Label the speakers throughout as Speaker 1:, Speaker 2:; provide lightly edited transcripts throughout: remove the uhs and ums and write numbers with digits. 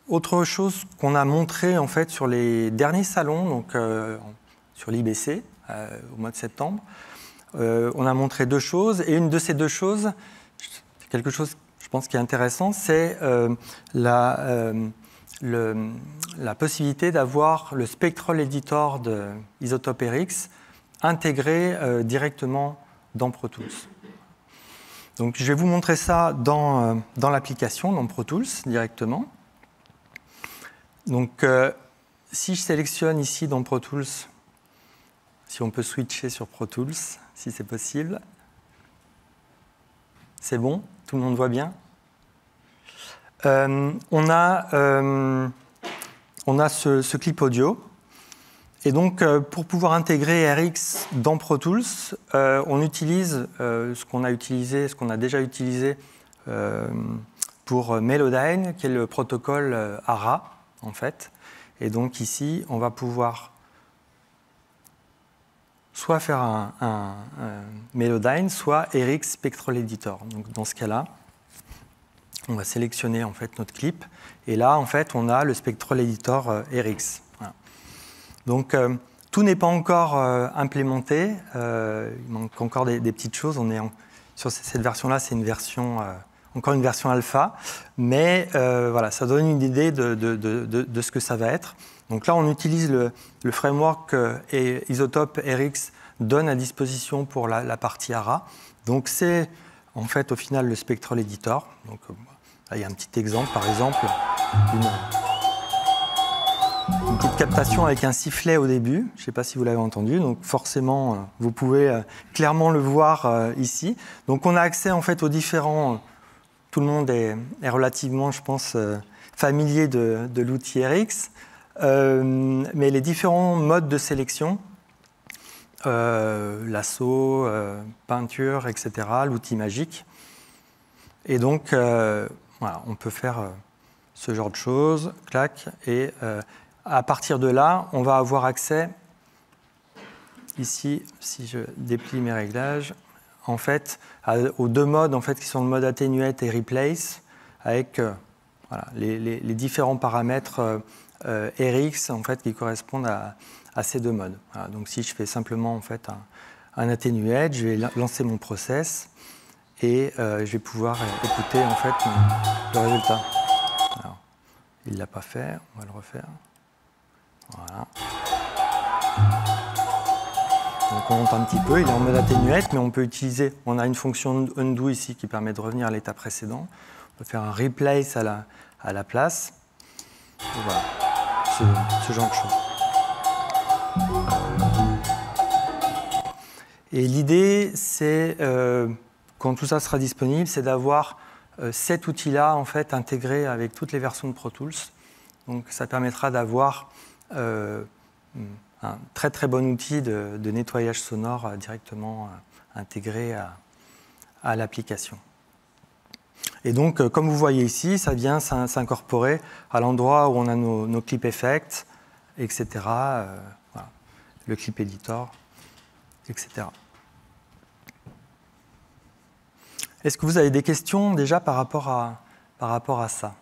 Speaker 1: autre chose qu'on a montré en fait sur les derniers salons, donc sur l'IBC au mois de septembre, on a montré deux choses, et une de ces deux choses, quelque chose je pense qui est intéressant, c'est la possibilité d'avoir le Spectral Editor de Isotope RX intégré directement dans Pro Tools. Donc, je vais vous montrer ça dans l'application, dans Pro Tools, directement. Donc, si je sélectionne ici dans Pro Tools, si on peut switcher sur Pro Tools, si c'est possible. C'est bon? Tout le monde voit bien? On a ce clip audio. Et donc, pour pouvoir intégrer RX dans Pro Tools, on utilise ce qu'on a déjà utilisé pour Melodyne, qui est le protocole ARA, en fait. Et donc ici, on va pouvoir soit faire un Melodyne, soit RX Spectral Editor. Donc, dans ce cas-là, on va sélectionner en fait notre clip. Et là, en fait, on a le Spectral Editor RX. Voilà. Donc, tout n'est pas encore implémenté. Il manque encore des petites choses. Sur cette version-là, c'est encore une version alpha. Mais voilà, ça donne une idée de ce que ça va être. Donc là, on utilise le framework que Isotope RX donne à disposition pour la partie ARA. Donc c'est en fait au final le Spectral Editor. Donc là, il y a un petit exemple, par exemple, une petite captation avec un sifflet au début. Je ne sais pas si vous l'avez entendu. Donc forcément, vous pouvez clairement le voir ici. Donc on a accès en fait aux différents. Tout le monde est relativement, je pense, familier de l'outil RX. Mais les différents modes de sélection, lasso, peinture, etc., l'outil magique. Et donc, voilà, on peut faire ce genre de choses, clac, et à partir de là, on va avoir accès, ici, si je déplie mes réglages, en fait, aux deux modes en fait, qui sont le mode Attenuate et Replace, avec voilà, les différents paramètres RX en fait, qui correspondent à ces deux modes. Voilà, donc si je fais simplement en fait, un Attenuate, je vais lancer mon process et je vais pouvoir écouter en fait, le résultat. Alors, il ne l'a pas fait, on va le refaire. Voilà. Donc on monte un petit peu, il est en mode Attenuate, mais on peut utiliser, on a une fonction undo ici qui permet de revenir à l'état précédent. On peut faire un replace à la place. Et voilà, ce genre de choses. Et l'idée, c'est, quand tout ça sera disponible, c'est d'avoir cet outil-là en fait, intégré avec toutes les versions de Pro Tools. Donc ça permettra d'avoir un très très bon outil de nettoyage sonore directement intégré à l'application. Et donc, comme vous voyez ici, ça vient s'incorporer à l'endroit où on a nos clip effects, etc. Voilà, le clip editor, etc. Est-ce que vous avez des questions déjà par rapport à ça?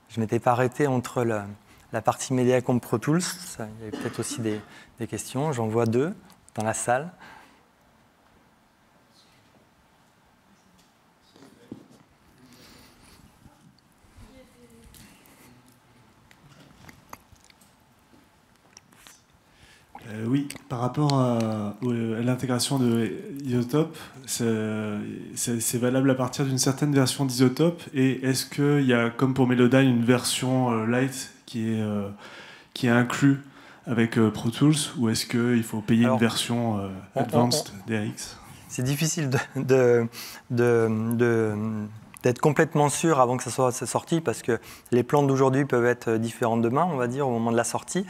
Speaker 1: Je ne m'étais pas arrêté entre la partie Mediacom Pro Tools. Il y avait peut-être aussi des questions. J'en vois deux dans la salle.
Speaker 2: Oui, par rapport à l'intégration de Isotope, c'est valable à partir d'une certaine version d'Isotope. Et est-ce qu'il y a, comme pour Melodyne, une version light qui est inclue avec Pro Tools, ou est-ce qu'il faut payer une version advanced d'RX?
Speaker 1: C'est difficile d'être complètement sûr avant que ça soit sorti, parce que les plans d'aujourd'hui peuvent être différents demain, on va dire, au moment de la sortie.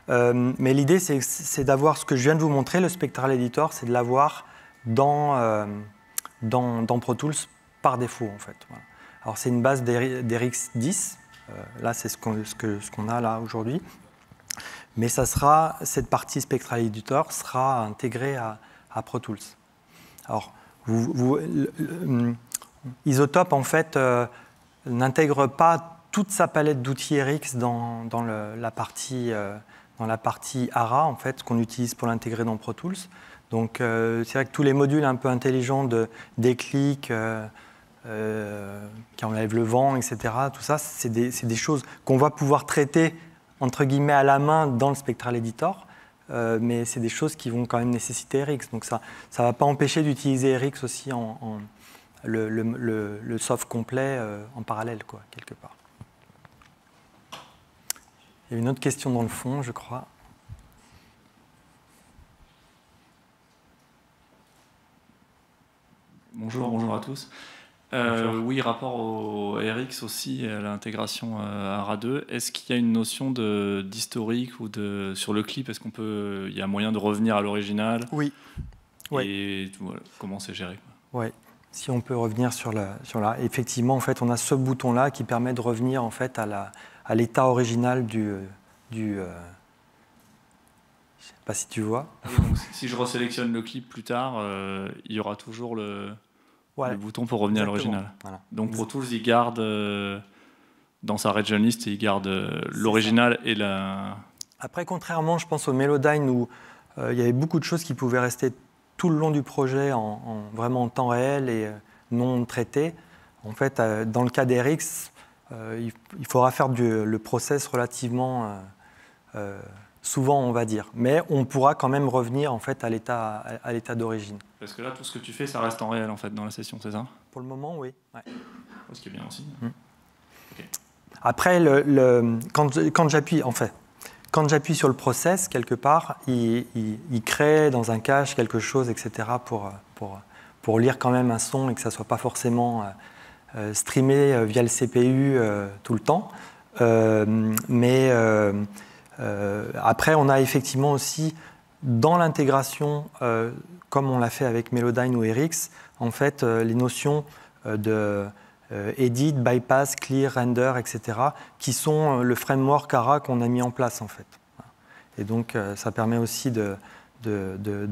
Speaker 1: Mais l'idée, c'est d'avoir ce que je viens de vous montrer, le Spectral Editor, c'est de l'avoir dans Pro Tools par défaut, en fait. Voilà. Alors, c'est une base d'RX 10. Là, c'est ce qu'on a là aujourd'hui. Mais cette partie Spectral Editor sera intégrée à Pro Tools. Alors, Isotope, en fait, n'intègre pas toute sa palette d'outils RX dans la partie ARA, en fait, qu'on utilise pour l'intégrer dans Pro Tools. Donc, c'est vrai que tous les modules un peu intelligents de déclic, qui enlèvent le vent, etc., tout ça, c'est des choses qu'on va pouvoir traiter, entre guillemets, à la main dans le Spectral Editor, mais c'est des choses qui vont quand même nécessiter RX. Donc, ça ne va pas empêcher d'utiliser RX aussi le soft complet en parallèle, quoi, quelque part. Il y a une autre question dans le fond, je crois.
Speaker 3: Bonjour à tous. Oui, rapport au RX aussi, à l'intégration ARA2, est-ce qu'il y a une notion d'historique ou sur le clip? Est-ce il y a moyen de revenir à l'original?
Speaker 1: Oui.
Speaker 3: Et voilà, comment c'est géré, quoi?
Speaker 1: Oui. Si on peut revenir sur la... Effectivement, en fait, on a ce bouton-là qui permet de revenir en fait, à l'état original du je ne sais pas si tu vois.
Speaker 3: Donc, si je resélectionne le clip plus tard, il y aura toujours le bouton pour revenir à l'original. Voilà. Donc Pro Tools, il garde dans sa region list, il garde l'original et la...
Speaker 1: Après, contrairement, je pense au Melodyne où il y avait beaucoup de choses qui pouvaient rester tout le long du projet vraiment en temps réel et non traitées. En fait, dans le cas d'RX, il faudra faire le process relativement souvent, on va dire. Mais on pourra quand même revenir en fait, à l'état d'origine.
Speaker 3: Parce que là, tout ce que tu fais, ça reste en réel en fait, dans la session, c'est ça?
Speaker 1: Pour le moment, oui. Ouais.
Speaker 3: Ce qui est bien aussi. Okay.
Speaker 1: Après, quand j'appuie, en fait, quand j'appuie sur le process, quelque part, il crée dans un cache quelque chose, etc., pour lire quand même un son et que ça ne soit pas forcément streamé via le CPU tout le temps. Après, on a effectivement aussi, dans l'intégration, comme on l'a fait avec Melodyne ou RX, en fait, les notions de edit, bypass, clear, render, etc., qui sont le framework ARA qu'on a mis en place, en fait. Et donc, ça permet aussi de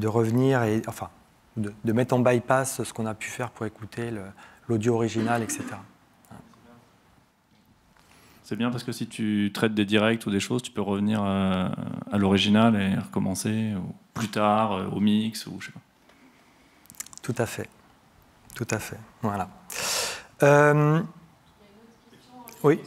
Speaker 1: revenir, enfin, de mettre en bypass ce qu'on a pu faire pour écouter l'audio original, etc.
Speaker 3: C'est bien parce que si tu traites des directs ou des choses, tu peux revenir à l'original et recommencer ou plus tard, au mix, ou je sais pas.
Speaker 1: Tout à fait. Tout à fait. Voilà. Oui.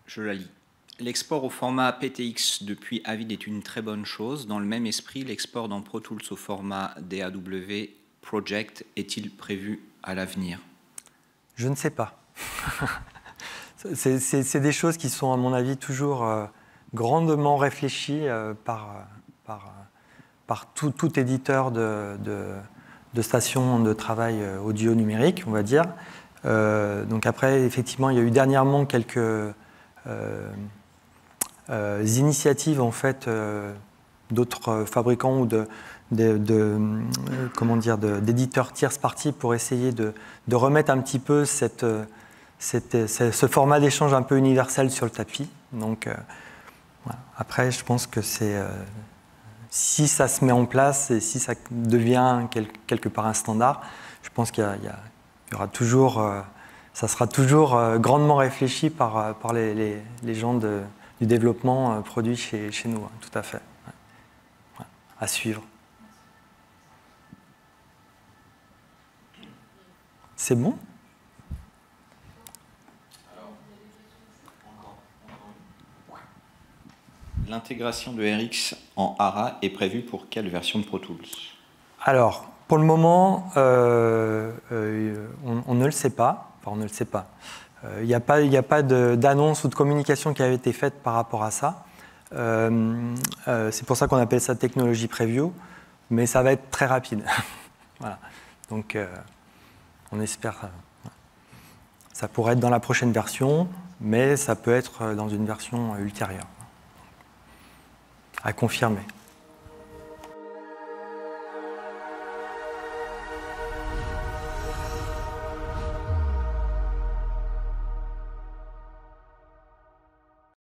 Speaker 4: Je la lis. L'export au format PTX depuis Avid est une très bonne chose. Dans le même esprit, l'export dans Pro Tools au format DAW Project est-il prévu à l'avenir?
Speaker 1: Je ne sais pas. C'est des choses qui sont, à mon avis, toujours grandement réfléchies par tout éditeur de stations de travail audio numérique, on va dire. Donc après, effectivement, il y a eu dernièrement quelques initiatives en fait, d'autres fabricants ou d'éditeurs tierce partie pour essayer de remettre un petit peu ce format d'échange un peu universel sur le tapis. Donc, voilà. Après, je pense que si ça se met en place et si ça devient quelque part un standard, je pense qu'il y aura toujours, ça sera toujours grandement réfléchi par les gens du développement produit chez nous, hein, tout à fait. Ouais. À suivre. C'est bon?
Speaker 4: L'intégration de RX en ARA est prévue pour quelle version de Pro Tools?
Speaker 1: Alors, pour le moment, on ne le sait pas. Enfin, on ne le sait pas. Il n'y a pas d'annonce ou de communication qui avait été faite par rapport à ça. C'est pour ça qu'on appelle ça technologie preview, mais ça va être très rapide. Voilà. Donc, on espère. Ça pourrait être dans la prochaine version, mais ça peut être dans une version ultérieure. À confirmer.